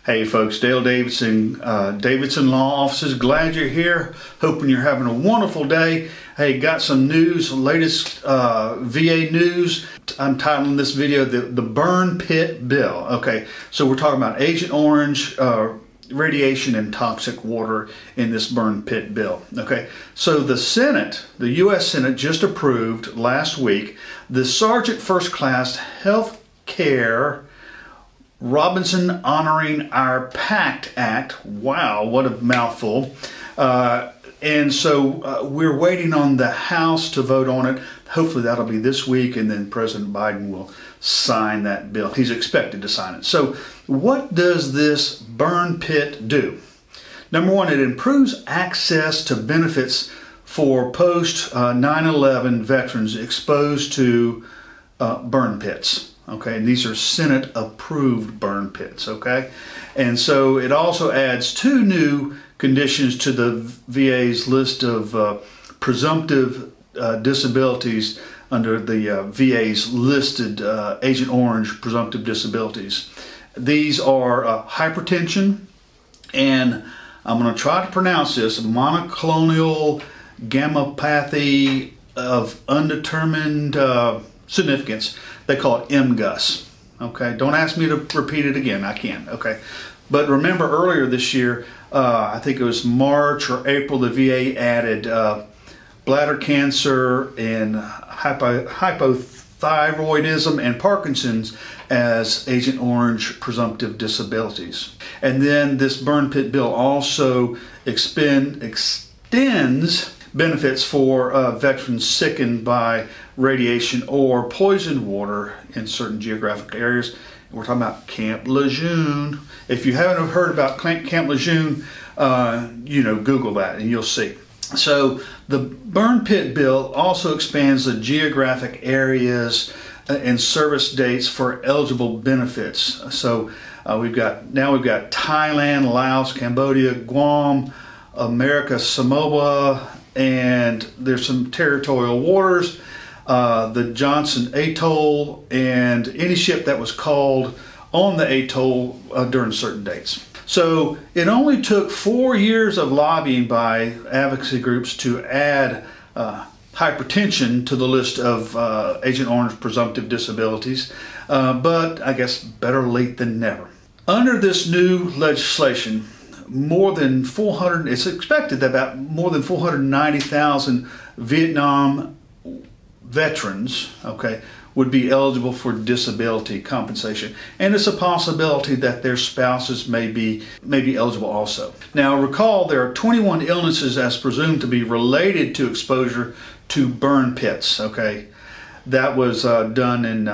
Hey folks, Dale Davidson, Davidson Law Offices. Glad you're here. Hoping you're having a wonderful day. Hey, got some news, latest VA news. I'm titling this video the burn pit bill. Okay, so we're talking about Agent Orange, radiation and toxic water in this burn pit bill. Okay, so the Senate, the U.S. Senate just approved last week the Sergeant First Class Health Care Robinson Honoring Our Pact Act. Wow, what a mouthful. And so we're waiting on the House to vote on it. Hopefully that'll be this week, and then President Biden will sign that bill. He's expected to sign it. So what does this burn pit do? Number one, it improves access to benefits for post 9/11 veterans exposed to burn pits. Okay, and these are Senate approved burn pits. Okay, and so it also adds two new conditions to the VA's list of presumptive disabilities under the VA's listed Agent Orange presumptive disabilities. These are hypertension, and I'm going to try to pronounce this, monoclonal gammopathy of undetermined significance. They call it MGUS. Okay, don't ask me to repeat it again. I can't. Okay, but remember earlier this year, I think it was March or April, the VA added bladder cancer and hypothyroidism and Parkinson's as Agent Orange presumptive disabilities. And then this burn pit bill also extends benefits for veterans sickened by radiation or poisoned water in certain geographic areas. We're talking about Camp Lejeune. If you haven't heard about Camp Lejeune, Google that and you'll see. So the burn pit bill also expands the geographic areas and service dates for eligible benefits. So we've got Thailand, Laos, Cambodia, Guam, America Samoa, and there's some territorial waters, the Johnson Atoll, and any ship that was called on the atoll during certain dates. So it only took 4 years of lobbying by advocacy groups to add hypertension to the list of Agent Orange presumptive disabilities, but I guess better late than never. Under this new legislation, it's expected that about more than 490,000 Vietnam veterans, okay, would be eligible for disability compensation, and it's a possibility that their spouses may be eligible also. Now recall, there are 21 illnesses as presumed to be related to exposure to burn pits. Okay, that was done in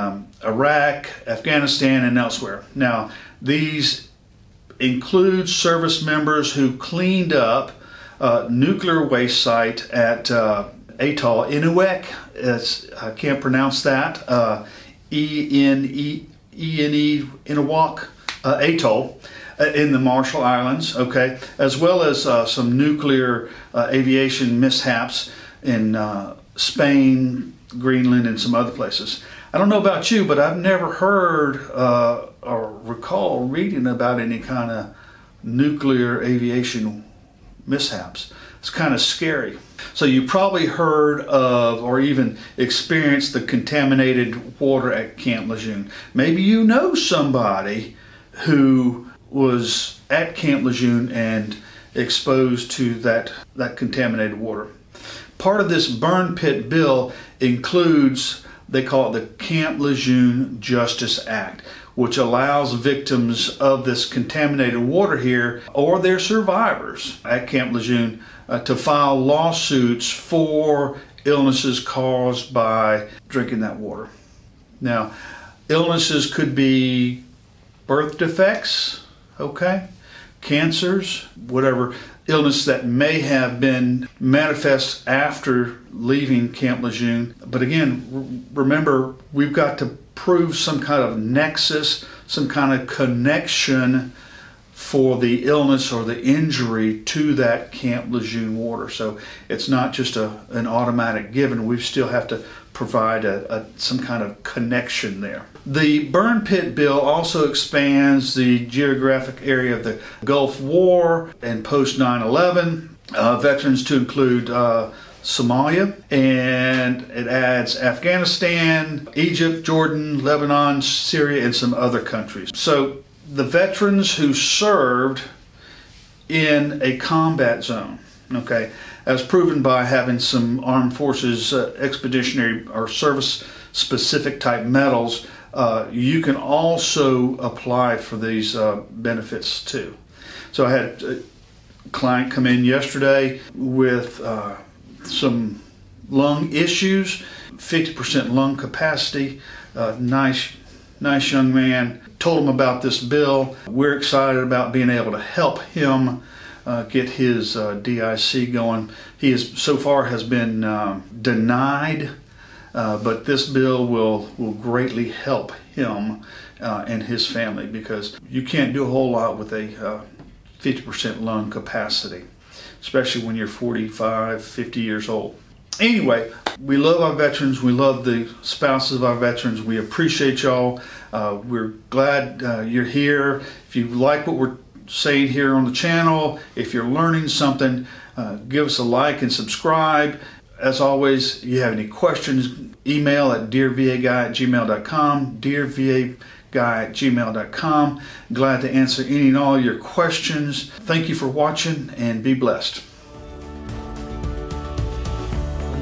Iraq, Afghanistan, and elsewhere. Now these include service members who cleaned up nuclear waste site at Atoll Innuik. I can't pronounce that. Innuik Atoll in the Marshall Islands. Okay, as well as some nuclear aviation mishaps in Spain, Greenland, and some other places. I don't know about you, but I've never heard or recall reading about any kind of nuclear aviation mishaps. It's kind of scary. So you probably heard of or even experienced the contaminated water at Camp Lejeune. Maybe you know somebody who was at Camp Lejeune and exposed to that contaminated water. Part of this burn pit bill includes, they call it the Camp Lejeune Justice Act, which allows victims of this contaminated water here or their survivors at Camp Lejeune to file lawsuits for illnesses caused by drinking that water. Now, illnesses could be birth defects, okay, cancers, whatever illness that may have been manifest after leaving Camp Lejeune. But again, remember, we've got to prove some kind of nexus, some kind of connection for the illness or the injury to that Camp Lejeune water. So it's not just an automatic given. We still have to provide some kind of connection there. The burn pit bill also expands the geographic area of the Gulf War and post 9/11 veterans to include Somalia, and it adds Afghanistan, Egypt, Jordan, Lebanon, Syria, and some other countries. So the veterans who served in a combat zone, okay, as proven by having some armed forces expeditionary or service specific type medals, you can also apply for these benefits too. So I had a client come in yesterday with some lung issues, 50% lung capacity, nice young man. Told him about this bill. We're excited about being able to help him get his DIC going. He has so far has been denied, but this bill will greatly help him and his family, because you can't do a whole lot with a 50% lung capacity, especially when you're 45, 50 years old. Anyway, we love our veterans. We love the spouses of our veterans. We appreciate y'all. We're glad you're here. If you like what we're saying here on the channel, if you're learning something, give us a like and subscribe. As always, if you have any questions, email at dearvaguy@gmail.com, dearvaguy@gmail.com. Glad to answer any and all your questions. Thank you for watching, and be blessed.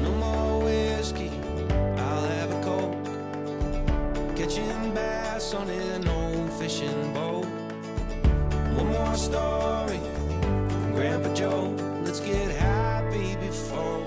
No more whiskey, I'll have a Coke. Catching bass on an old fishing boat. One more story from Grandpa Joe. Let's get happy before